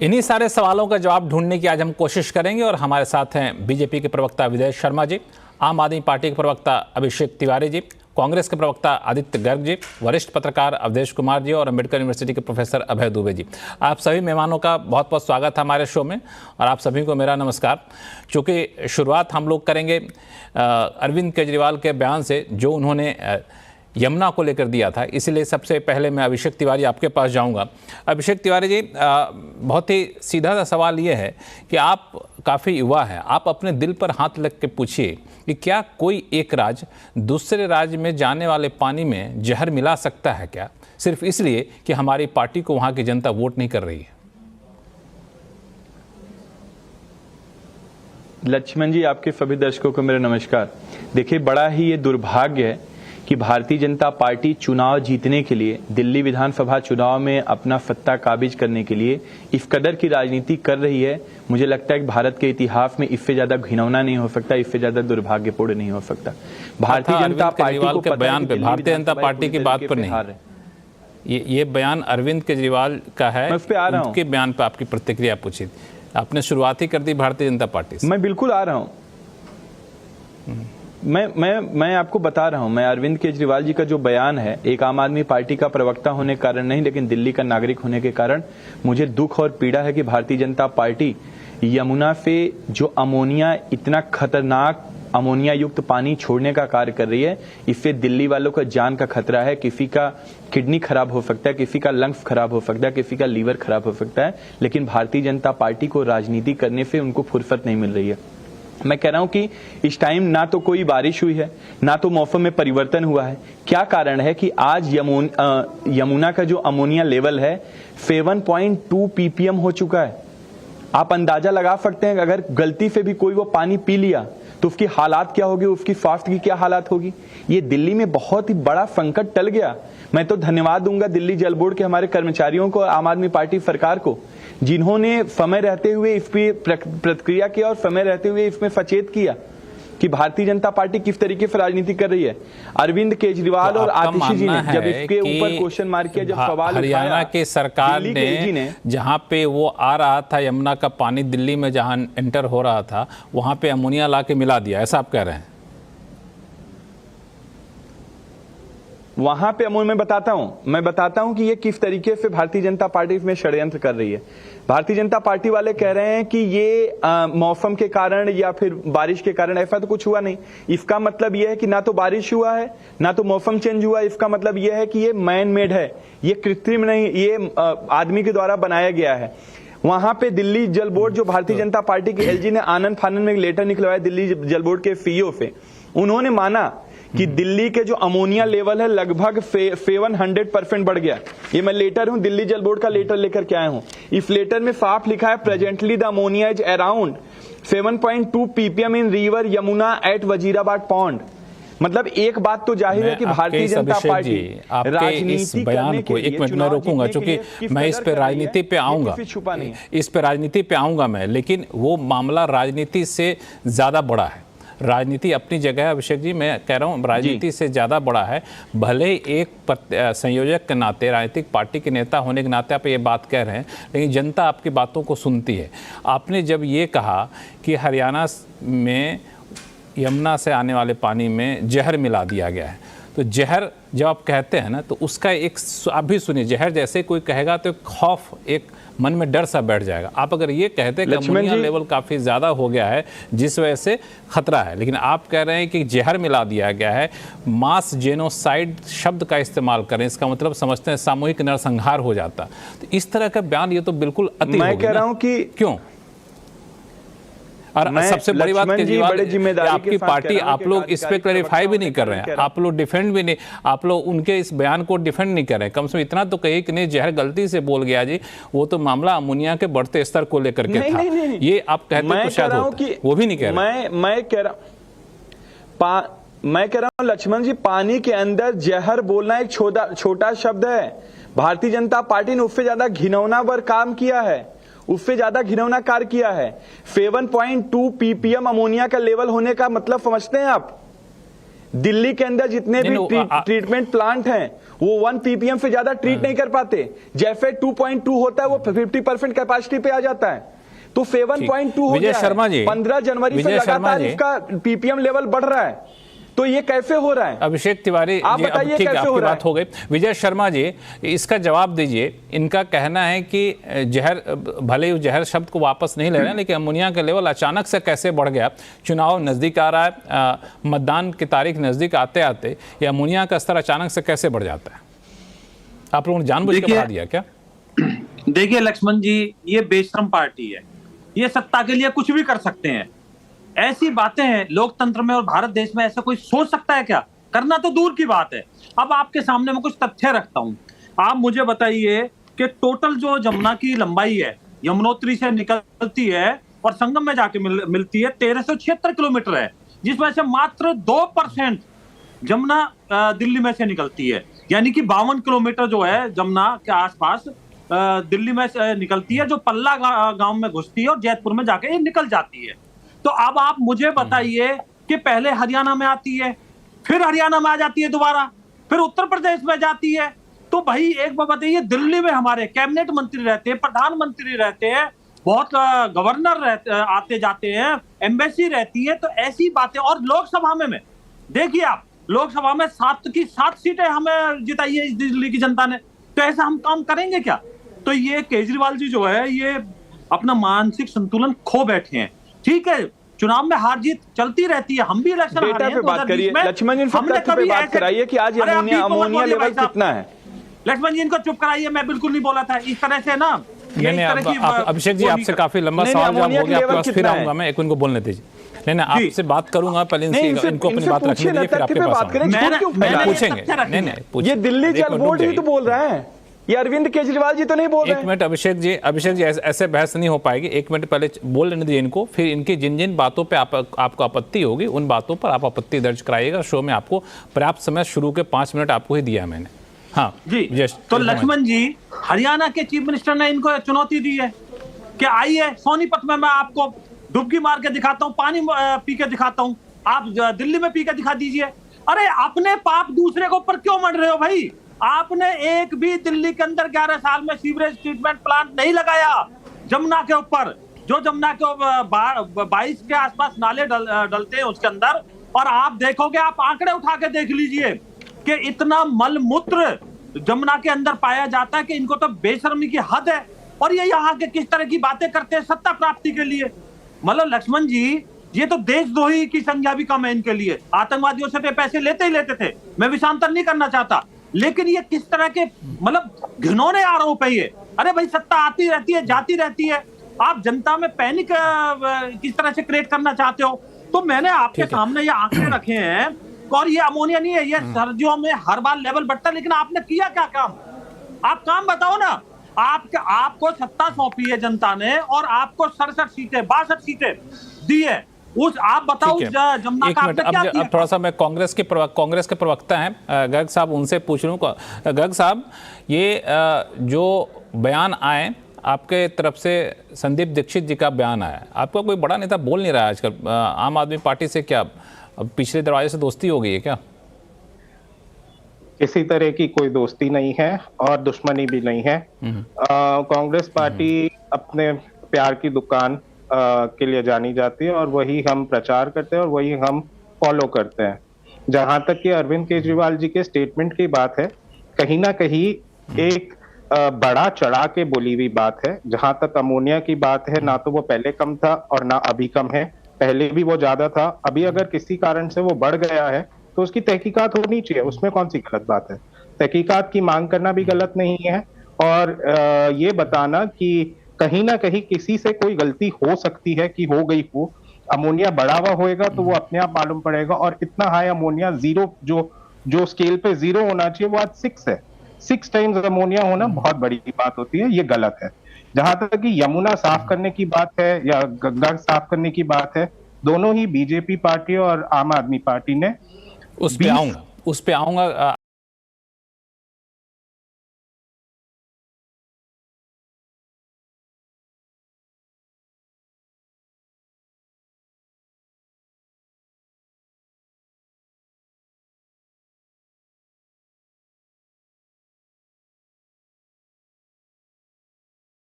इन्हीं सारे सवालों का जवाब ढूंढने की आज हम कोशिश करेंगे और हमारे साथ हैं बीजेपी के प्रवक्ता विजय शर्मा जी, आम आदमी पार्टी के प्रवक्ता अभिषेक तिवारी जी, कांग्रेस के प्रवक्ता आदित्य गर्ग जी, वरिष्ठ पत्रकार अवधेश कुमार जी और अम्बेडकर यूनिवर्सिटी के प्रोफेसर अभय दुबे जी। आप सभी मेहमानों का बहुत बहुत स्वागत है हमारे शो में और आप सभी को मेरा नमस्कार। चूँकि शुरुआत हम लोग करेंगे अरविंद केजरीवाल के बयान से जो उन्होंने यमुना को लेकर दिया था, इसीलिए सबसे पहले मैं अभिषेक तिवारी आपके पास जाऊंगा। अभिषेक तिवारी जी, बहुत ही सीधा सा सवाल ये है कि आप काफ़ी युवा हैं, आप अपने दिल पर हाथ रख के पूछिए कि क्या कोई एक राज्य दूसरे राज्य में जाने वाले पानी में जहर मिला सकता है क्या, सिर्फ इसलिए कि हमारी पार्टी को वहाँ की जनता वोट नहीं कर रही है? लक्ष्मण जी, आपके सभी दर्शकों को मेरा नमस्कार। देखिए, बड़ा ही ये दुर्भाग्य है कि भारतीय जनता पार्टी चुनाव जीतने के लिए, दिल्ली विधानसभा चुनाव में अपना सत्ता काबिज करने के लिए इस कदर की राजनीति कर रही है। मुझे लगता है कि भारत के इतिहास में इससे ज्यादा घिनौना नहीं हो सकता, इससे ज्यादा दुर्भाग्यपूर्ण नहीं हो सकता। भारतीय जनता पार्टी को बयान पे, भारतीय जनता पार्टी की बात पर नहीं, ये बयान अरविंद केजरीवाल का है, उनके बयान पर आपकी प्रतिक्रिया पूछी। आपने शुरुआत ही कर दी भारतीय जनता पार्टी से। मैं बिल्कुल आ रहा हूँ। मैं आपको बता रहा हूं, मैं अरविंद केजरीवाल जी का जो बयान है, एक आम आदमी पार्टी का प्रवक्ता होने के कारण नहीं, लेकिन दिल्ली का नागरिक होने के कारण मुझे दुख और पीड़ा है कि भारतीय जनता पार्टी यमुना से जो अमोनिया, इतना खतरनाक अमोनिया युक्त पानी छोड़ने का कार्य कर रही है, इससे दिल्ली वालों का जान का खतरा है। किसी का किडनी खराब हो सकता है, किसी का लंग्स खराब हो सकता है, किसी का लीवर खराब हो सकता है, लेकिन भारतीय जनता पार्टी को राजनीति करने से उनको फुर्सत नहीं मिल रही है। मैं कह रहा हूं कि इस टाइम ना तो कोई बारिश हुई है, ना तो मौसम में परिवर्तन हुआ है। क्या कारण है कि आज यमुना का जो अमोनिया लेवल है 7.2 ppm हो चुका है। आप अंदाजा लगा सकते हैं कि अगर गलती से भी कोई वो पानी पी लिया तो उसकी हालात क्या होगी, उसकी स्वास्थ्य की क्या हालात होगी। ये दिल्ली में बहुत ही बड़ा संकट टल गया। मैं तो धन्यवाद दूंगा दिल्ली जल बोर्ड के हमारे कर्मचारियों को, आम आदमी पार्टी सरकार को, जिन्होंने समय रहते हुए इस पे प्रतिक्रिया किया और समय रहते हुए इसमें सचेत किया कि भारतीय जनता पार्टी किस तरीके से राजनीति कर रही है। अरविंद केजरीवाल और आतिशी जी ने जब इसके ऊपर क्वेश्चन मार्क किया, जब सवाल हरियाणा के सरकार ने जहां पे वो आ रहा था, यमुना का पानी दिल्ली में जहां एंटर हो रहा था, वहां पे अमोनिया ला के मिला दिया, ऐसा आप कह रहे हैं? वहां पे मैं बताता हूं कि ये किस तरीके से भारतीय जनता पार्टी में षड्यंत्र कर रही है। भारतीय जनता पार्टी वाले कह रहे हैं कि ये मौसम के कारण या फिर बारिश के कारण, ऐसा तो कुछ हुआ नहीं। इसका मतलब यह है कि ना तो बारिश हुआ है, ना तो मौसम चेंज हुआ। इसका मतलब यह है कि ये मैन मेड है, ये कृत्रिम नहीं, ये आदमी के द्वारा बनाया गया है। वहां पे दिल्ली जल बोर्ड, जो भारतीय जनता पार्टी के एलजी ने आनंद फानंद में एक लेटर निकलवाया दिल्ली जल बोर्ड के सीईओ से, उन्होंने माना कि दिल्ली के जो अमोनिया लेवल है लगभग 700% बढ़ गया। ये मैं लेटर हूं, दिल्ली जल बोर्ड का लेटर लेकर के आया हूं। इस लेटर में साफ लिखा है, presently the ammonia is around 7.2 ppm in river Yamuna at Wazirabad pond. मतलब एक बात तो जाहिर है कि भारतीय जनता पार्टी आपके इस बयान को, एक मिनट में रोकूंगा क्योंकि मैं इस पे राजनीति पे आऊंगा, इस पे राजनीति पे आऊंगा मैं, लेकिन वो मामला राजनीति से ज्यादा बड़ा है। राजनीति अपनी जगह है अभिषेक जी, मैं कह रहा हूँ राजनीति से ज़्यादा बड़ा है। भले एक संयोजक के नाते, राजनीतिक पार्टी के नेता होने के नाते आप ये बात कह रहे हैं, लेकिन जनता आपकी बातों को सुनती है। आपने जब ये कहा कि हरियाणा में यमुना से आने वाले पानी में जहर मिला दिया गया है, तो जहर जब आप कहते हैं ना, तो उसका एक, आप भी सुनिए, जहर जैसे कोई कहेगा तो खौफ, एक मन में डर सा बैठ जाएगा। आप अगर ये कहते हैं कि अमोनिया लेवल काफ़ी ज़्यादा हो गया है जिस वजह से खतरा है, लेकिन आप कह रहे हैं कि जहर मिला दिया गया है, मास जेनोसाइड शब्द का इस्तेमाल करें, इसका मतलब समझते हैं सामूहिक नरसंहार हो जाता। तो इस तरह का बयान ये तो बिल्कुल अति, मैं कह रहा हूं कि क्यों। और सबसे बड़ी बात केजरीवाल, आपकी पार्टी, आप लोग इस पे क्लैरिफाई भी नहीं कर रहे हैं, आप लोग डिफेंड भी नहीं, आप लोग उनके इस बयान को डिफेंड नहीं कर रहे हैं। कम से कम इतना तो कहिए कि नहीं, जहर गलती से बोल गया जी, वो तो मामला अमोनिया के बढ़ते स्तर को लेकर के था। ये आप कहते तो शायद होता, वो भी नहीं कह रहे। मैं कह रहा हूं लक्ष्मण जी, पानी के अंदर जहर बोलना एक छोटा शब्द है। भारतीय जनता पार्टी ने उससे ज्यादा घिनौना पर काम किया है, उससे ज्यादा घिनौना कार्य किया है। 7.2 ppm अमोनिया का लेवल होने का मतलब समझते हैं आप? दिल्ली के अंदर जितने भी ट्रीटमेंट प्लांट हैं वो 1 ppm से ज्यादा ट्रीट नहीं कर पाते। जैसे 2.2 होता है वो 50% कैपेसिटी पे आ जाता है, तो 7.2 हो गया है। 15 जनवरी से लगातार इसका पीपीएम लेवल बढ़ रहा है, तो ये कैसे हो रहा है? अभिषेक तिवारी, आप बताइए कैसे हो रहा है? बात हो गई। विजय शर्मा जी, इसका जवाब दीजिए। इनका कहना है कि जहर, भले ही जहर शब्द को वापस नहीं ले रहे हैं, लेकिन अमोनिया का लेवल अचानक से कैसे बढ़ गया? चुनाव नजदीक आ रहा है, मतदान की तारीख नजदीक आते आते ये अमोनिया का स्तर अचानक से कैसे बढ़ जाता है? आप लोगों ने जानबूझ के बढ़ा दिया क्या? देखिए लक्ष्मण जी, ये बेशरम पार्टी है, ये सत्ता के लिए कुछ भी कर सकते हैं। ऐसी बातें हैं लोकतंत्र में और भारत देश में, ऐसा कोई सोच सकता है क्या? करना तो दूर की बात है। अब आपके सामने मैं कुछ तथ्य रखता हूं, आप मुझे बताइए कि टोटल जो जमुना की लंबाई है, यमुनोत्री से निकलती है और संगम में जाके मिलती है, 1376 किलोमीटर है, जिसमें से मात्र 2% जमुना दिल्ली में से निकलती है। यानी कि 52 किलोमीटर जो है जमुना के आसपास दिल्ली में से निकलती है, जो पल्ला गांव में घुसती है और जैतपुर में जाके निकल जाती है। तो अब आप मुझे बताइए कि पहले हरियाणा में आती है, फिर हरियाणा में आ जाती है दोबारा, फिर उत्तर प्रदेश में जाती है। तो भाई एक बात बताइए, दिल्ली में हमारे कैबिनेट मंत्री रहते हैं, प्रधानमंत्री रहते हैं, बहुत गवर्नर आते जाते हैं, एम्बेसी रहती है, तो ऐसी बातें। और लोकसभा में देखिए आप, लोकसभा में 7 की 7 सीटें हमें जिताई है इस दिल्ली की जनता ने, तो ऐसा हम काम करेंगे क्या? तो ये केजरीवाल जी जो है, ये अपना मानसिक संतुलन खो बैठे हैं। ठीक है, चुनाव में हार जीत चलती रहती है, हम भी इलेक्शन हारे हैं। बात करिए लक्ष्मण जी, हमने कभी बात कराइए कि आज अमोनिया लेवल कितना है? लक्ष्मण जी इनको चुप कराइए, मैं बिल्कुल नहीं बोला था इस तरह से ना। अभिषेक जी, आपसे काफी लंबा सवाल जवाब हो गया, आपके पास फिर आऊंगा मैं, एक उनको बोलने दीजिए। नहीं, आपसे बात करूंगा, पहले इनको अपनी बात रखने दीजिए, फिर आपके पास पूछेंगे। नहीं, ये दिल्ली जल बोर्ड ही तो बोल रहा है, ये अरविंद केजरीवाल जी तो नहीं बोल रहे हैं। एक मिनट अभिषेक जी, ऐसे बहस नहीं हो पाएगी। एक मिनट पहले बोल लेने दीजिए इनको, फिर इनकी जिन जिन बातों पे आपको आपत्ति होगी, उन बातों पर आप आपत्ति दर्ज कराइएगा। शो में आपको पर्याप्त समय, शुरू के 5 मिनट आपको ही दिया है मैंने। हाँ जी, तो लक्ष्मण जी, हरियाणा के चीफ मिनिस्टर ने इनको चुनौती दी है कि आइए सोनीपत में मैं आपको डुबकी मार के दिखाता हूँ, पानी पी के दिखाता हूँ, आप दिल्ली में पी के दिखा दीजिए। अरे अपने पाप दूसरे के ऊपर क्यों मर रहे हो भाई? आपने एक भी दिल्ली के अंदर 11 साल में सीवरेज ट्रीटमेंट प्लांट नहीं लगाया जमुना के ऊपर, जो जमुना के 22 के आसपास नाले डलते हैं उसके अंदर। और आप देखोगे, आप आंकड़े उठा के देख लीजिए कि इतना मल मूत्र जमुना के अंदर पाया जाता है कि इनको तो बेशर्मी की हद है। और ये यहाँ के किस तरह की बातें करते हैं सत्ता प्राप्ति के लिए। मतलब लक्ष्मण जी, ये तो देशद्रोही की संज्ञा भी कम है इनके लिए। आतंकवादियों से पैसे लेते ही लेते थे, मैं विषांतर नहीं करना चाहता, लेकिन ये किस तरह के मतलब घिनौने आरोप है ये। अरे भाई, सत्ता आती रहती है, जाती रहती है, आप जनता में पैनिक किस तरह से क्रिएट करना चाहते हो? तो मैंने आपके सामने ये आंकड़े रखे हैं, और ये अमोनिया नहीं है, ये सर्दियों में हर बार लेवल बढ़ता है। लेकिन आपने किया क्या काम? आप काम बताओ ना। आपको सत्ता सौंपी है जनता ने और आपको 67 सीटें 62 सीटें दी है। आप बताओ जमुना का आपने क्या किया? अब थोड़ा सा मैं कांग्रेस के प्रवक्ता हैं गर्ग साहब, उनसे पूछ लूं। गर्ग साहब, ये जो बयान आए आपके तरफ से, संदीप दीक्षित जी का बयान आया, आपका कोई बड़ा नेता बोल नहीं रहा है आजकल आम आदमी पार्टी से, क्या पिछले दरवाजे से दोस्ती हो गई है क्या? किसी तरह की कोई दोस्ती नहीं है और दुश्मनी भी नहीं है। कांग्रेस पार्टी अपने प्यार की दुकान के लिए जानी जाती है और वही हम प्रचार करते हैं और वही हम फॉलो करते हैं। जहां तक कि अरविंद केजरीवाल जी के स्टेटमेंट की बात है, कहीं ना कहीं एक बड़ा चढ़ा के बोली हुई बात है। जहां तक अमोनिया की बात है, ना तो वो पहले कम था और ना अभी कम है, पहले भी वो ज्यादा था। अभी अगर किसी कारण से वो बढ़ गया है तो उसकी तहकीकात होनी चाहिए, उसमें कौन सी गलत बात है? तहकीकात की मांग करना भी गलत नहीं है, और ये बताना कि कहीं ना कहीं किसी से कोई गलती हो सकती है कि हो गई हो, अमोनिया बढ़ा हुआ होएगा तो वो अपने आप मालूम पड़ेगा। और इतना हाई अमोनिया, जीरो जो स्केल पे जीरो होना चाहिए वो आज 6 है। 6 टाइम्स अमोनिया होना बहुत बड़ी बात होती है, ये गलत है। जहां तक कि यमुना साफ करने की बात है या गंगा साफ करने की बात है, दोनों ही बीजेपी पार्टी और आम आदमी पार्टी ने उस पे आऊंगा